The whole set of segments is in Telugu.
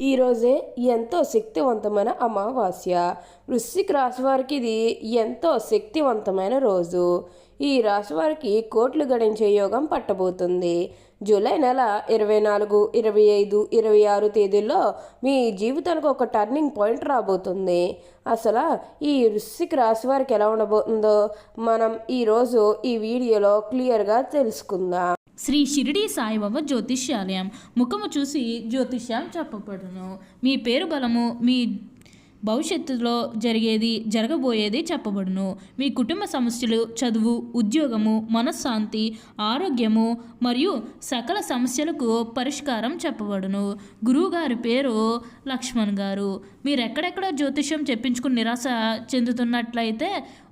ఈరోజే ఎంతో శక్తివంతమైన అమావాస్య. వృశ్చిక రాశి వారికి ఇది ఎంతో శక్తివంతమైన రోజు. ఈ రాశి వారికి కోట్లు గడించే యోగం పట్టబోతుంది. జూలై నెల 24, 25, 26 తేదీల్లో మీ జీవితానికి ఒక టర్నింగ్ పాయింట్ రాబోతుంది. అసలు ఈ వృశ్చిక రాశి వారికి ఎలా ఉండబోతుందో మనం ఈరోజు ఈ వీడియోలో క్లియర్గా తెలుసుకుందాం. శ్రీ షిరిడి సాయిబాబా జ్యోతిష్యాలయం. ముఖము చూసి జ్యోతిష్యం చెప్పబడును. మీ పేరు బలము, మీ భవిష్యత్తులో జరగబోయేది చెప్పబడును. మీ కుటుంబ సమస్యలు, చదువు, ఉద్యోగము, మనశ్శాంతి, ఆరోగ్యము మరియు సకల సమస్యలకు పరిష్కారం చెప్పబడును. గురువుగారి పేరు లక్ష్మణ్ గారు. మీరు ఎక్కడెక్కడ జ్యోతిష్యం చెప్పించుకుని నిరాశ చెందుతున్నట్లయితే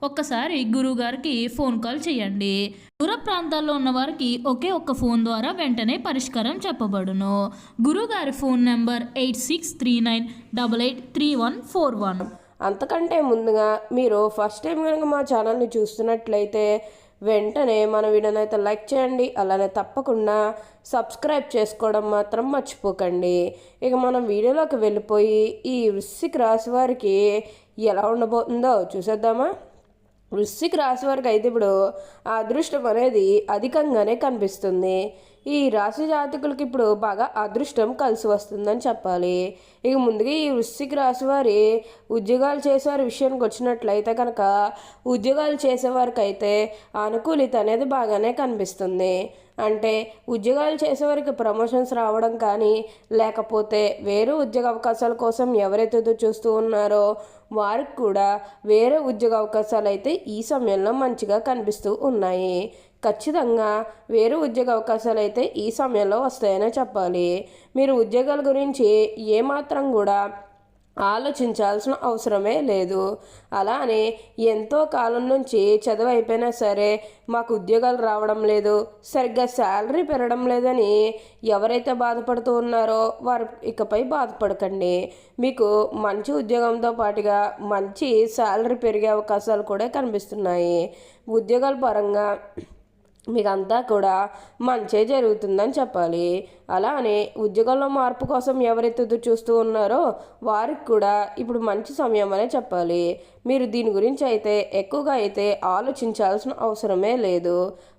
ఒక్కసారి గురువుగారికి ఫోన్ కాల్ చేయండి. దూర ప్రాంతాల్లో ఉన్న వారికి ఒకే ఒక్క ఫోన్ ద్వారా వెంటనే పరిష్కారం చెప్పబడును. గురువుగారి ఫోన్ నెంబర్ 8639883141. అంతకంటే ముందుగా మీరు ఫస్ట్ టైం కనుక మా ఛానల్ని చూస్తున్నట్లయితే వెంటనే మన వీడియోని అయితే లైక్ చేయండి. అలానే తప్పకుండా సబ్స్క్రైబ్ చేసుకోవడం మాత్రం మర్చిపోకండి. ఇక మనం వీడియోలోకి వెళ్ళిపోయి ఈ వృశ్చిక రాశి వారికి ఎలా ఉండబోతుందో చూసేద్దామా. వృశ్చిక రాశి వారికి అయితే ఇప్పుడు అదృష్టం అనేది అధికంగానే కనిపిస్తుంది. ఈ రాశి జాతకులకి ఇప్పుడు బాగా అదృష్టం కలిసి వస్తుందని చెప్పాలి. ఇక ముందుగా ఈ వృశ్చిక రాశి వారి ఉద్యోగాలు చేసేవారి విషయానికి వచ్చినట్లయితే కనుక ఉద్యోగాలు చేసేవారికి అయితే అనుకూలిత అనేది బాగానే కనిపిస్తుంది. అంటే ఉద్యోగాలు చేసేవారికి ప్రమోషన్స్ రావడం కానీ, లేకపోతే వేరే ఉద్యోగ అవకాశాల కోసం ఎవరైతే చూస్తూ ఉన్నారో వారికి కూడా వేరే ఉద్యోగ అవకాశాలు అయితే ఈ సమయంలో మంచిగా కనిపిస్తూ ఉన్నాయి. ఖచ్చితంగా వేరే ఉద్యోగ అవకాశాలు అయితే ఈ సమయంలో వస్తాయనే చెప్పాలి. మీరు ఉద్యోగాల గురించి ఏమాత్రం కూడా ఆలోచించాల్సిన అవసరమే లేదు. అలానే ఎంతో కాలం నుంచి చదువు అయిపోయినా సరే మాకు ఉద్యోగాలు రావడం లేదు, సరిగ్గా శాలరీ పెరగడం లేదని ఎవరైతే బాధపడుతూ ఉన్నారో వారు ఇకపై బాధపడకండి. మీకు మంచి ఉద్యోగంతో పాటుగా మంచి శాలరీ పెరిగే అవకాశాలు కూడా కనిపిస్తున్నాయి. ఉద్యోగాల పరంగా మీకంతా కూడా మంచే జరుగుతుందని చెప్పాలి. అలానే ఉద్యోగంలో మార్పు కోసం ఎవరైతే చూస్తూ ఉన్నారో వారికి కూడా ఇప్పుడు మంచి సమయం అనే చెప్పాలి. మీరు దీని గురించి అయితే ఎక్కువగా అయితే ఆలోచించాల్సిన అవసరమే లేదు.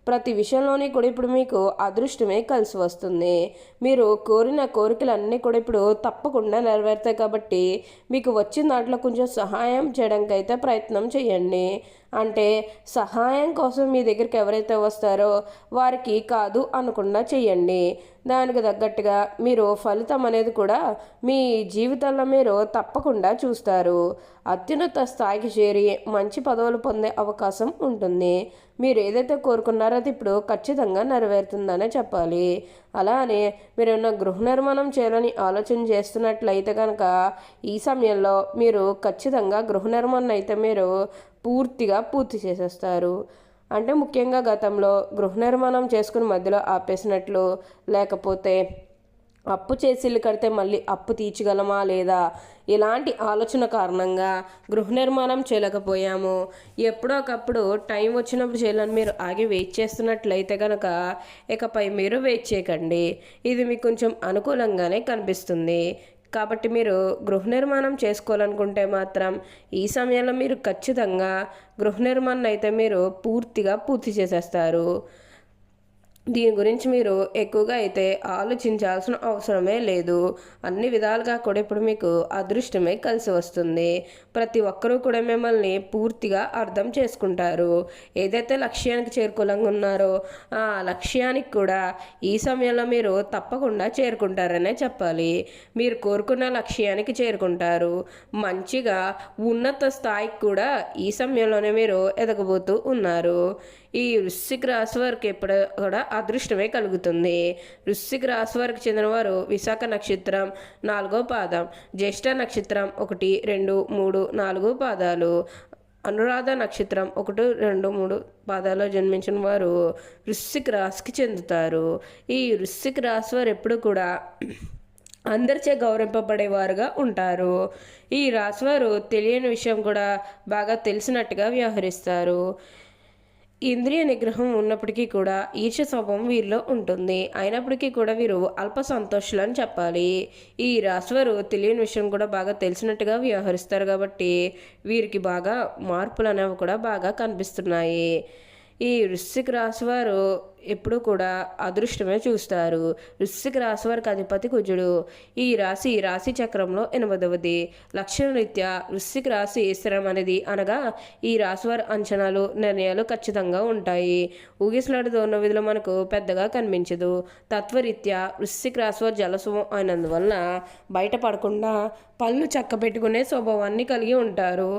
ప్రతి విషయంలోని కూడా ఇప్పుడు మీకు అదృష్టమే కలిసి వస్తుంది. మీరు కోరిన కోరికలన్నీ కూడా ఇప్పుడు తప్పకుండా నెరవేరుతాయి. కాబట్టి మీకు వచ్చిన దాంట్లో కొంచెం సహాయం చేయడానికి అయితే ప్రయత్నం చేయండి. అంటే సహాయం కోసం మీ దగ్గరికి ఎవరైతే వస్తారో వారికి కాదు అనకుండా చేయండి. దానికి తగ్గట్టుగా మీరు ఫలితం అనేది కూడా మీ జీవితంలో మీరు తప్పకుండా చూస్తారు. అత్యున్నత స్థాయికి చేరి మంచి పదవులు పొందే అవకాశం ఉంటుంది. మీరు ఏదైతే కోరుకున్నారో అది ఇప్పుడు ఖచ్చితంగా నెరవేరుతుందనే చెప్పాలి. అలానే మీరు ఏమైనా గృహ నిర్మాణం చేయాలని ఆలోచన చేస్తున్నట్లయితే కనుక ఈ సమయంలో మీరు ఖచ్చితంగా గృహ నిర్మాణం అయితే మీరు పూర్తి చేసేస్తారు. అంటే ముఖ్యంగా గతంలో గృహ నిర్మాణం చేసుకుని మధ్యలో ఆపేసినట్లు, లేకపోతే అప్పు చేసి ఇల్లు కడితే మళ్ళీ అప్పు తీర్చగలమా లేదా ఇలాంటి ఆలోచన కారణంగా గృహ నిర్మాణం చేయలేకపోయాము, ఎప్పుడో ఒకప్పుడు టైం వచ్చినప్పుడు చేయాలని మీరు ఆగి వెయిట్ చేస్తున్నట్లయితే కనుక ఇకపై మీరు వెయిట్ చేయకండి. ఇది మీకు కొంచెం అనుకూలంగానే కనిపిస్తుంది. కాబట్టి మీరు గృహ నిర్మాణం చేసుకోవాలనుకుంటే మాత్రం ఈ సమయంలో మీరు ఖచ్చితంగా గృహ నిర్మాణం అయితే మీరు పూర్తి చేసేస్తారు. దీని గురించి మీరు ఎక్కువగా అయితే ఆలోచించాల్సిన అవసరమే లేదు. అన్ని విధాలుగా కూడా ఇప్పుడు మీకు అదృష్టమే కలిసి వస్తుంది. ప్రతి ఒక్కరూ కూడా మిమ్మల్ని పూర్తిగా అర్థం చేసుకుంటారు. ఏదైతే లక్ష్యానికి చేరుకోలంగా ఉన్నారో ఆ లక్ష్యానికి కూడా ఈ సమయంలో మీరు తప్పకుండా చేరుకుంటారనే చెప్పాలి. మీరు కోరుకున్న లక్ష్యానికి చేరుకుంటారు. మంచిగా ఉన్నత స్థాయికి కూడా ఈ సమయంలోనే మీరు ఎదగబోతూ ఉన్నారు. ఈ వృశ్చిక రాశి వారికి ఎప్పుడు కూడా అదృష్టమే కలుగుతుంది. వృశ్చిక రాశి వారికి చెందినవారు విశాఖ నక్షత్రం 4వ పాదం, జ్యేష్ఠ నక్షత్రం 1, 2, 3, 4 పాదాలు, అనురాధ నక్షత్రం 1, 2, 3 పాదాల్లో జన్మించిన వారు వృశ్చిక రాశికి చెందుతారు. ఈ వృశ్చిక రాశి వారు ఎప్పుడు కూడా అందరిచే గౌరవింపబడేవారుగా ఉంటారు. ఈ రాశివారు తెలియని విషయం కూడా బాగా తెలిసినట్టుగా వ్యవహరిస్తారు. ఇంద్రియ నిగ్రహం ఉన్నప్పటికీ కూడా ఈర్ష్య స్వభావం వీరిలో ఉంటుంది. అయినప్పటికీ కూడా వీరు అల్ప సంతోషులు అని చెప్పాలి. ఈ రాశివారు తెలియని విషయం కూడా బాగా తెలిసినట్టుగా వ్యవహరిస్తారు కాబట్టి వీరికి బాగా మార్పులు అనేవి కూడా బాగా కనిపిస్తున్నాయి. ఈ వృశ్చిక రాశివారు ఎప్పుడు కూడా అదృష్టమే చూస్తారు. వృశ్చిక రాశి వారికి అధిపతి కుజుడు. ఈ రాశి చక్రంలో 8వది. లక్షణరీత్యా వృశ్చిక రాశి స్థిరమనేది అనగా ఈ రాశివారి అంచనాలు నిర్ణయాలు ఖచ్చితంగా ఉంటాయి. ఊగిసలాడుతూ ఉన్న విధులు మనకు పెద్దగా కనిపించదు. తత్వరీత్యా వృశ్చిక రాశివారి జలస్వభావం అయినందువలన బయటపడకుండా పళ్ళు చక్కబెట్టుకునే స్వభావాన్ని కలిగి ఉంటారు.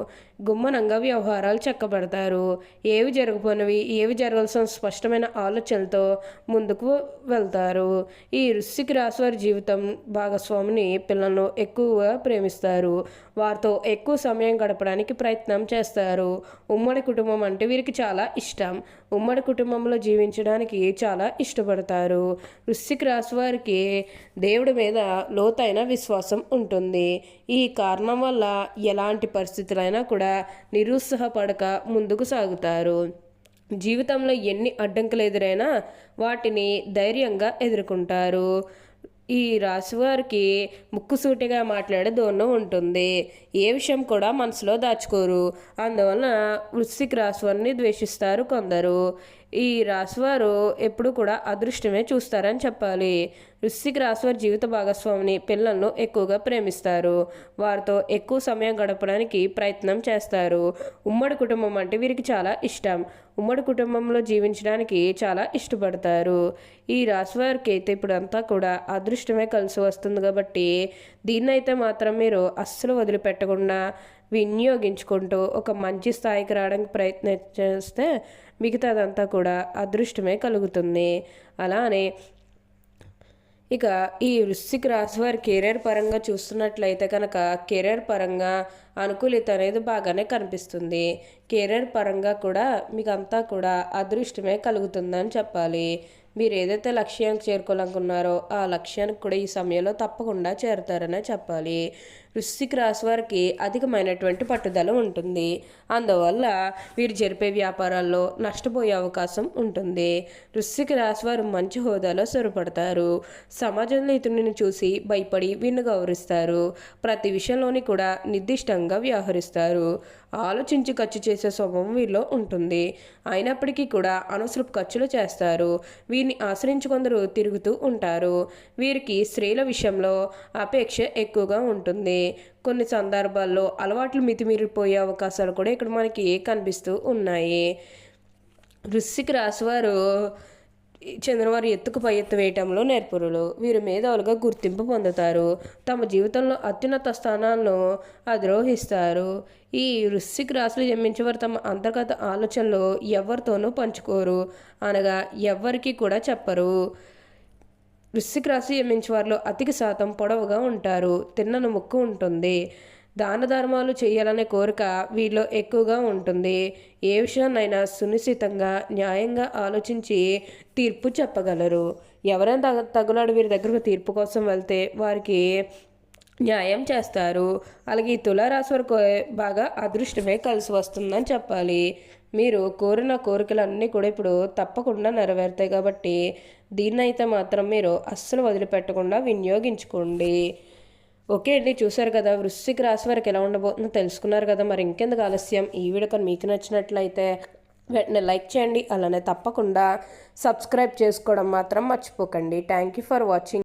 గుమ్మనంగా వ్యవహారాలు చక్కబెడతారు. ఏవి జరగపోయినవి ఏవి జరగాల్సిన స్పష్టమైన ఆలోచనలతో ముందుకు వెళ్తారు. ఈ వృశ్చిక రాశి వారి జీవితం భాగస్వామిని పిల్లలను ఎక్కువగా ప్రేమిస్తారు. వారితో ఎక్కువ సమయం గడపడానికి ప్రయత్నం చేస్తారు. ఉమ్మడి కుటుంబం అంటే వీరికి చాలా ఇష్టం. ఉమ్మడి కుటుంబంలో జీవించడానికి చాలా ఇష్టపడతారు. వృశ్చిక రాశి వారికి దేవుడి మీద లోతైన విశ్వాసం ఉంటుంది. ఈ కారణం వల్ల ఎలాంటి పరిస్థితులైనా కూడా నిరుత్సాహపడక ముందుకు సాగుతారు. జీవితంలో ఎన్ని అడ్డంకులు ఎదురైనా వాటిని ధైర్యంగా ఎదుర్కొంటారు. ఈ రాశివారికి ముక్కుసూటిగా మాట్లాడే ధోరణి ఉంటుంది. ఏ విషయం కూడా మనసులో దాచుకోరు. అందువలన వృశ్చిక రాశివారిని ద్వేషిస్తారు కొందరు. ఈ రాశివారు ఎప్పుడు కూడా అదృష్టమే చూస్తారని చెప్పాలి. వృశ్చిక రాశివారి జీవిత భాగస్వామిని పిల్లలను ఎక్కువగా ప్రేమిస్తారు. వారితో ఎక్కువ సమయం గడపడానికి ప్రయత్నం చేస్తారు. ఉమ్మడి కుటుంబం అంటే వీరికి చాలా ఇష్టం. ఉమ్మడి కుటుంబంలో జీవించడానికి చాలా ఇష్టపడతారు. ఈ రాశివారికి అయితే ఇప్పుడు అంతా కూడా అదృష్టమే కలిసి వస్తుంది కాబట్టి దీన్నైతే మాత్రం మీరు అస్సలు వదిలిపెట్టకుండా వినియోగించుకుంటూ ఒక మంచి స్థాయికి రావడానికి ప్రయత్నం చేస్తే మిగతాదంతా కూడా అదృష్టమే కలుగుతుంది. అలానే ఇక ఈ వృశ్చిక రాశి వారి కెరీర్ పరంగా చూస్తున్నట్లయితే కనుక కెరీర్ పరంగా అనుకూలిత అనేది బాగానే కనిపిస్తుంది. కెరీర్ పరంగా కూడా మీకు అంతా కూడా అదృష్టమే కలుగుతుందని చెప్పాలి. మీరు ఏదైతే లక్ష్యానికి చేరుకోవాలనుకున్నారో ఆ లక్ష్యానికి కూడా ఈ సమయంలో తప్పకుండా చేరుతారనే చెప్పాలి. వృశ్చిక రాశి వారికి అధికమైనటువంటి పట్టుదల ఉంటుంది. అందువల్ల వీరు జరిపే వ్యాపారాల్లో నష్టపోయే అవకాశం ఉంటుంది. వృశ్చిక రాశి వారు మంచి హోదాలో స్థిరపడతారు. సమాజంలో ఇతరుని చూసి భయపడి వీరిని గౌరవిస్తారు. ప్రతి విషయంలోని కూడా నిర్దిష్టంగా వ్యవహరిస్తారు. ఆలోచించి ఖర్చు చేసే స్వభావం వీరిలో ఉంటుంది. అయినప్పటికీ కూడా అనవసరపు ఖర్చులు చేస్తారు. వీరిని ఆశ్రయించి కొందరు తిరుగుతూ ఉంటారు. వీరికి స్త్రీల విషయంలో అపేక్ష ఎక్కువగా ఉంటుంది. కొన్ని సందర్భాల్లో అలవాట్లు మితిమీరిపోయే అవకాశాలు కూడా ఇక్కడ మనకి కనిపిస్తూ ఉన్నాయి. వృశ్చిక రాశి వారు చంద్రవారు ఎత్తుకు పై ఎత్తు వేయటంలో నేర్పురులు. వీరు మేధావులుగా గుర్తింపు పొందుతారు. తమ జీవితంలో అత్యున్నత స్థానాలను అధిరోహిస్తారు. ఈ వృశ్చిక రాశిలో జన్మించేవారు తమ అంతర్గత ఆలోచనలు ఎవరితోనూ పంచుకోరు, అనగా ఎవ్వరికీ కూడా చెప్పరు. వృశ్చిక రాశి జన్మించే వారిలో అధిక శాతం పొడవుగా ఉంటారు. తిన్నని ముక్కు ఉంటుంది. దాన ధర్మాలు చేయాలనే కోరిక వీరిలో ఎక్కువగా ఉంటుంది. ఏ విషయాన్నైనా సునిశ్చితంగా న్యాయంగా ఆలోచించి తీర్పు చెప్పగలరు. ఎవరైనా తగులాడు వీరి దగ్గరకు తీర్పు కోసం వెళ్తే వారికి న్యాయం చేస్తారు. అలాగే ఈ తులారాశి వరకు బాగా అదృష్టమే కలిసి వస్తుందని చెప్పాలి. మీరు కోరిన కోరికలన్నీ కూడా ఇప్పుడు తప్పకుండా నెరవేరుతాయి కాబట్టి దీన్నైతే మాత్రం మీరు అస్సలు వదిలిపెట్టకుండా వినియోగించుకోండి. ఓకే అండి, చూసారు కదా వృశ్చిక రాశి వారికి ఎలా ఉండబోతుందో తెలుసుకున్నారు కదా. మరి ఇంకెందుకు ఆలస్యం, ఈ వీడియో కానీ మీకు నచ్చినట్లయితే వెంటనే లైక్ చేయండి. అలానే తప్పకుండా సబ్స్క్రైబ్ చేసుకోవడం మాత్రం మర్చిపోకండి. Thank you for watching.